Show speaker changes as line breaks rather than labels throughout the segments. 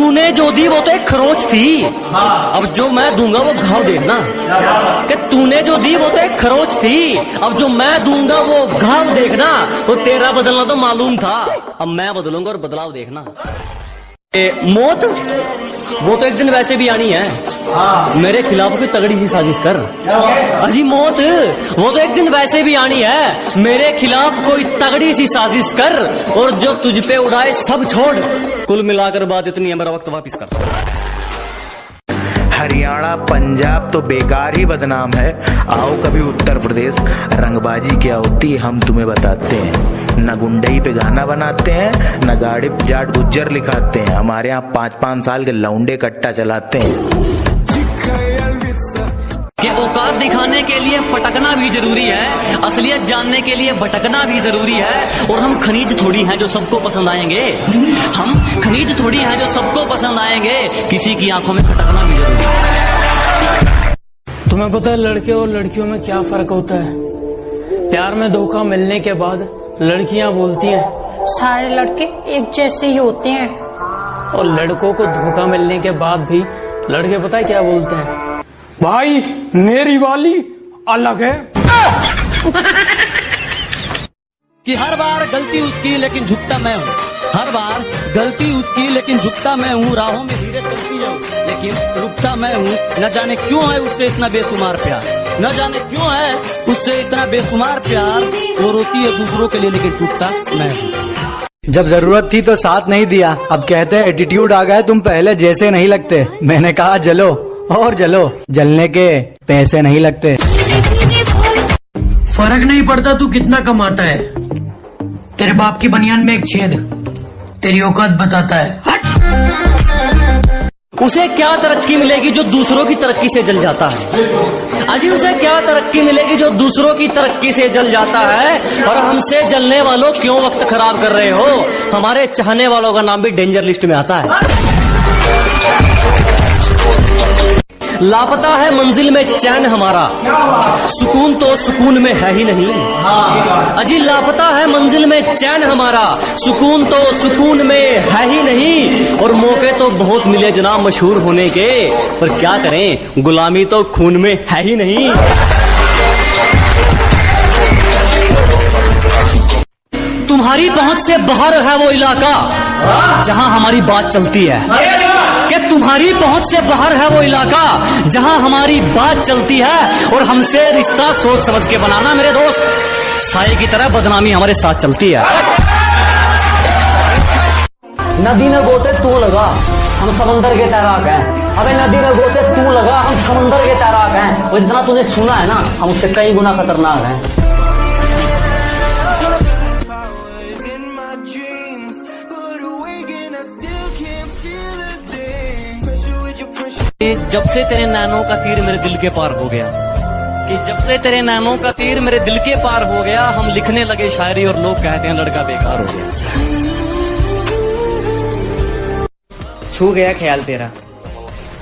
तूने जो दी वो तो एक खरोच थी, अब जो मैं दूंगा वो घाव देखना। कि तूने जो दी वो तो एक खरोच थी, अब जो मैं दूंगा वो घाव देखना। वो तेरा बदलना तो मालूम था, अब मैं बदलूंगा और बदलाव देखना। मौत वो तो एक दिन वैसे भी आनी है, मेरे खिलाफ कोई तगड़ी सी साजिश कर। अजी मौत वो तो एक दिन वैसे भी आनी है, मेरे खिलाफ कोई तगड़ी सी साजिश कर, और जो तुझ पे उड़ाए सब छोड़। कुल मिलाकर बात इतनी है, मेरा वक्त वापिस कर।
हरियाणा पंजाब तो बेकार ही बदनाम है, आओ कभी उत्तर प्रदेश, रंगबाजी क्या होती है हम तुम्हें बताते हैं। न गुंडई पे गाना बनाते हैं, न गाड़ी जाट गुज्जर लिखाते हैं, हमारे यहाँ 5-5 साल के लौंडे कट्टा चलाते हैं।
कि औकात दिखाने के लिए पटकना भी जरूरी है, असलियत जानने के लिए भटकना भी जरूरी है। और हम खनीज थोड़ी हैं जो सबको पसंद आएंगे, हम खनीज थोड़ी हैं जो सबको पसंद आएंगे, किसी की आंखों में खटकना भी जरूरी है।
तुम्हें पता है लड़के और लड़कियों में क्या फर्क होता है? प्यार में धोखा मिलने के बाद लड़कियां बोलती हैं
सारे लड़के एक जैसे ही होते हैं,
और लड़कों को धोखा मिलने के बाद भी लड़के पता है क्या बोलते हैं? भाई मेरी वाली अलग है।
कि हर बार गलती उसकी लेकिन झुकता मैं हूँ, हर बार गलती उसकी लेकिन झुकता मैं हूँ। राहों में धीरे चलती है लेकिन रुकता मैं हूँ। न जाने क्यों है उससे इतना बेशुमार प्यार, न जाने क्यों है उससे इतना बेशुमार प्यार। वो रोती है दूसरों के लिए लेकिन टूटता मैं हूँ।
जब जरूरत थी तो साथ नहीं दिया, अब कहते हैं एटीट्यूड आ गया, तुम पहले जैसे नहीं लगते। मैंने कहा जलो और जलो, जलने के पैसे नहीं लगते।
फर्क नहीं पड़ता तू कितना कमाता है, तेरे बाप की बनियान में एक छेद तेरी औकात बताता है। हट।
उसे क्या तरक्की मिलेगी जो दूसरों की तरक्की से जल जाता है? अजी उसे क्या तरक्की मिलेगी जो दूसरों की तरक्की से जल जाता है? और हमसे जलने वालों क्यों वक्त खराब कर रहे हो? हमारे चाहने वालों का नाम भी डेंजर लिस्ट में आता है। लापता है मंजिल में चैन हमारा, सुकून तो सुकून में है ही नहीं। अजी लापता है मंजिल में चैन हमारा, सुकून तो सुकून में है ही नहीं। और मौके तो बहुत मिले जनाब मशहूर होने के, पर क्या करें गुलामी तो खून में है ही नहीं। तुम्हारी पहुंच से बाहर है वो इलाका जहां हमारी बात चलती है। कि तुम्हारी पहुंच से बाहर है वो इलाका जहां हमारी बात चलती है। और हमसे रिश्ता सोच समझ के बनाना मेरे दोस्त, साये की तरह बदनामी हमारे साथ चलती है। नदी में गोते तू लगा, हम समंदर के तैराक हैं। अबे नदी में गोते तू लगा, हम समंदर के तैराक हैं। और जितना तूने सुना है ना, हम उससे कई गुना खतरनाक हैं। जब से तेरे नैनों का तीर मेरे दिल के पार हो गया, कि जब से तेरे नैनों का तीर मेरे दिल के पार हो गया, हम लिखने लगे शायरी और लोग कहते हैं लड़का बेकार हो गया।
छू गया ख्याल तेरा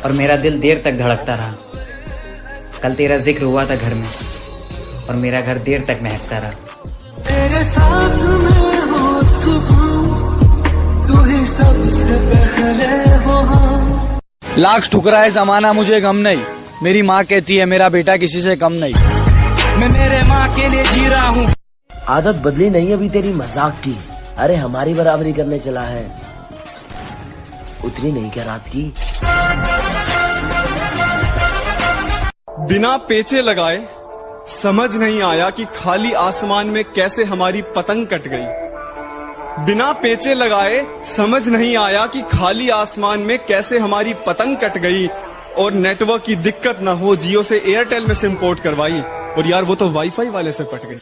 और मेरा दिल देर तक धड़कता रहा। कल तेरा जिक्र हुआ था घर में और मेरा घर देर तक महकता रहा।
तेरे साथ में हो सुकून, तू ही सबसे पहले हो।
लाख ठुकराए जमाना मुझे गम नहीं, मेरी माँ कहती है मेरा बेटा किसी से कम नहीं।
मैं मेरे माँ के लिए जी रहा हूँ।
आदत बदली नहीं अभी तेरी मजाक की, अरे हमारी बराबरी करने चला है, उतरी नहीं क्या रात की?
बिना पेचे लगाए समझ नहीं आया कि खाली आसमान में कैसे हमारी पतंग कट गई। बिना पेचे लगाए समझ नहीं आया कि खाली आसमान में कैसे हमारी पतंग कट गई। और नेटवर्क की दिक्कत ना हो, जियो से एयरटेल में सिम पोर्ट करवाई, और यार वो तो वाईफाई वाले से पट गई।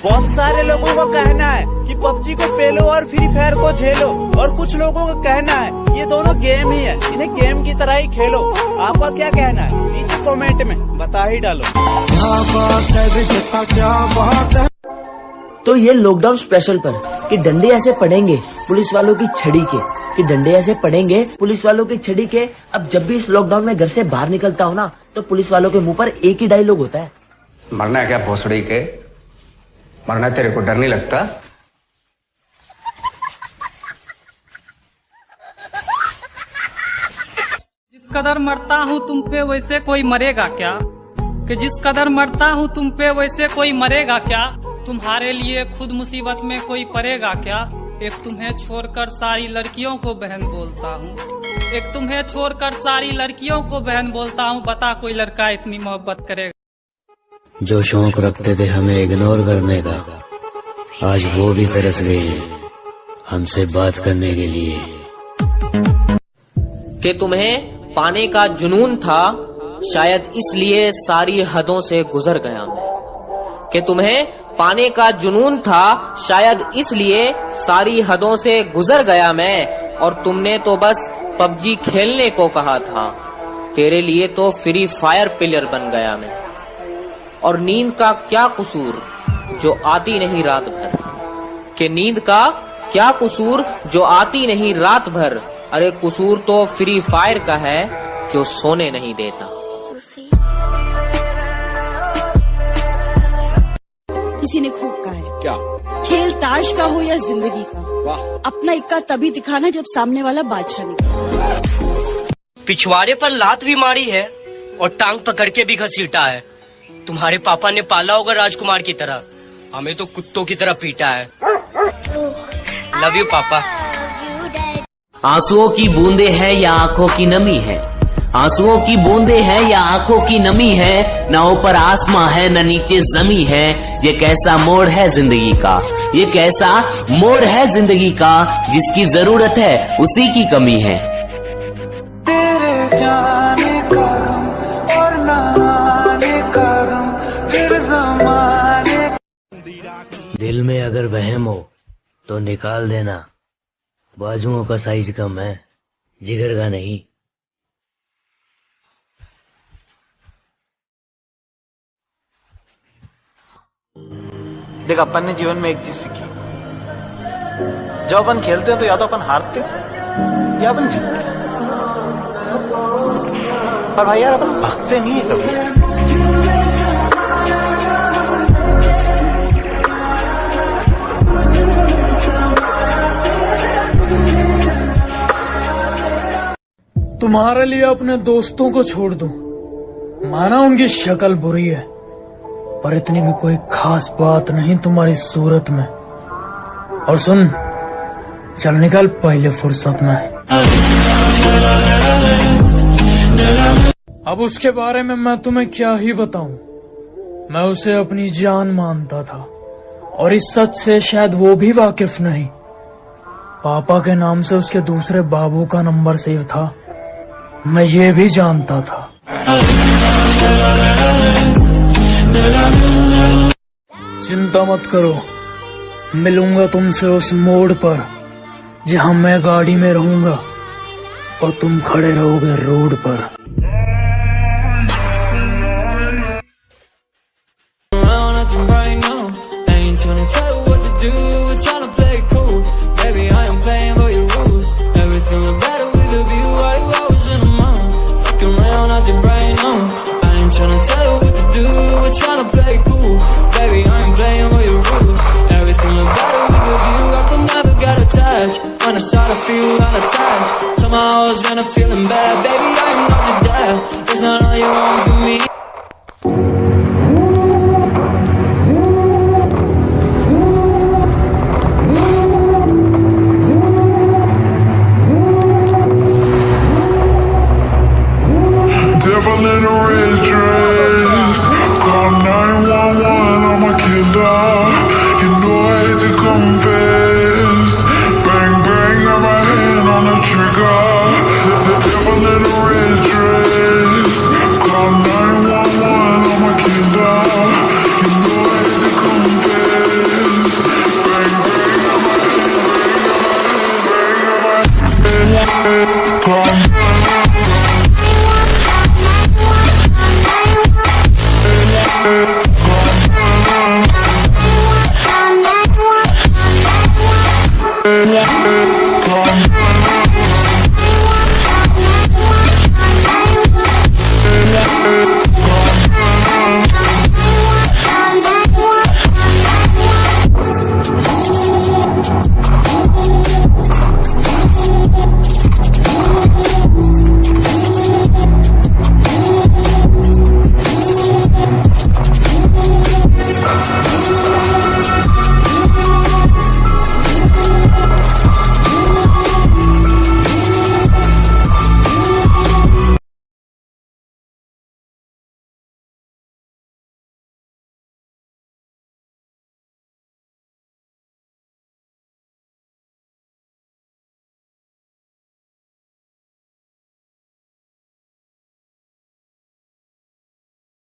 बहुत सारे लोगों का कहना है कि पबजी को पेलो और फ्री फायर को झेलो, और कुछ लोगों का कहना है ये दोनों गेम ही है, इन्हें गेम की तरह ही खेलो। आपका क्या कहना है? नीचे कमेंट में बता ही डालो। क्या बात है, क्या बात है।
तो ये लॉकडाउन स्पेशल पर कि डंडे ऐसे पड़ेंगे पुलिस वालों की छड़ी के, कि डंडे ऐसे पड़ेंगे पुलिस वालों की छड़ी के। अब जब भी इस लॉकडाउन में घर से बाहर निकलता हूँ ना, तो पुलिस वालों के मुंह पर एक ही डायलॉग होता है,
मरना है क्या भोसड़ी के, मरना तेरे को डर नहीं लगता? कदर मरता हूँ तुम पे वैसे कोई मरेगा क्या, कि जिस कदर मरता हूँ तुम पे वैसे कोई मरेगा क्या, तुम्हारे लिए खुद मुसीबत में कोई पड़ेगा क्या। एक तुम्हें छोड़कर सारी लड़कियों को बहन बोलता हूँ, एक तुम्हें छोड़कर सारी लड़कियों को बहन बोलता हूँ, बता कोई लड़का इतनी मोहब्बत करेगा।
जो शौक रखते थे हमें इग्नोर करने का, आज वो भी तरस गए हैं हमसे बात करने के लिए।
कि तुम्हें पाने का जुनून था, शायद इसलिए सारी हदों से गुजर गया मैं। कि तुम्हें पाने का जुनून था, शायद इसलिए सारी हदों से गुजर गया मैं। और तुमने तो बस पबजी खेलने को कहा था, तेरे लिए तो फ्री फायर प्लेयर बन गया मैं। और नींद का क्या कसूर जो आती नहीं रात भर, कि नींद का क्या कसूर जो आती नहीं रात भर। अरे कसूर तो फ्री फायर का है जो सोने नहीं देता।
किसी ने खूब कहा है,
क्या
खेल ताश का हो या जिंदगी का, अपना इक्का तभी दिखाना जब सामने वाला बादशाह निकले।
पिछवाड़े पर लात भी मारी है और टांग पकड़ के भी घसीटा है। तुम्हारे पापा ने पाला होगा राजकुमार की तरह, हमें तो कुत्तों की तरह पीटा है। लव यू पापा।
आंसुओं की बूंदे है या आंखों की नमी है, आंसुओं की बूंदे है या आंखों की नमी है, न ऊपर आसमां है न नीचे जमी है। ये कैसा मोड़ है जिंदगी का, ये कैसा मोड़ है जिंदगी का, जिसकी जरूरत है उसी की कमी है।
तेरे जाने का गम और न आने का गम, फिर ज़माने।
दिल में अगर वहम हो तो निकाल देना, बाजुओं का साइज कम है जिगर का नहीं।
देख, अपन ने जीवन में एक चीज सीखी, जब अपन खेलते हैं तो या तो अपन हारते या अपन जीतते हैं, पर भाई यार अपन भागते नहीं है कभी।
तुम्हारे लिए अपने दोस्तों को छोड़ दूं, माना उनकी शक्ल बुरी है, पर इतनी भी कोई खास बात नहीं तुम्हारी सूरत में। और सुन, चल निकल पहले फुर्सत में। अब उसके बारे में मैं तुम्हें क्या ही बताऊं, मैं उसे अपनी जान मानता था और इस सच से शायद वो भी वाकिफ नहीं। पापा के नाम से उसके दूसरे बाबू का नंबर सेव था, मैं ये भी जानता था। चिंता मत करो, मिलूंगा तुमसे उस मोड़ पर जहां मैं गाड़ी में रहूंगा और तुम खड़े रहोगे रोड पर।
When I start to feel all attached, somehow I was in a feeling bad. Baby, I am not your dad. It's not all you want from me.
Devil in a red dress, call 911, I'm a killer. You know I hate to confess. Bang bang, got my hand on the trigger. The devil in a red dress, call 911, I'm a killer. You know I hate to confess. Bang bang, got my hand, bang, got my hand, call. Yeah.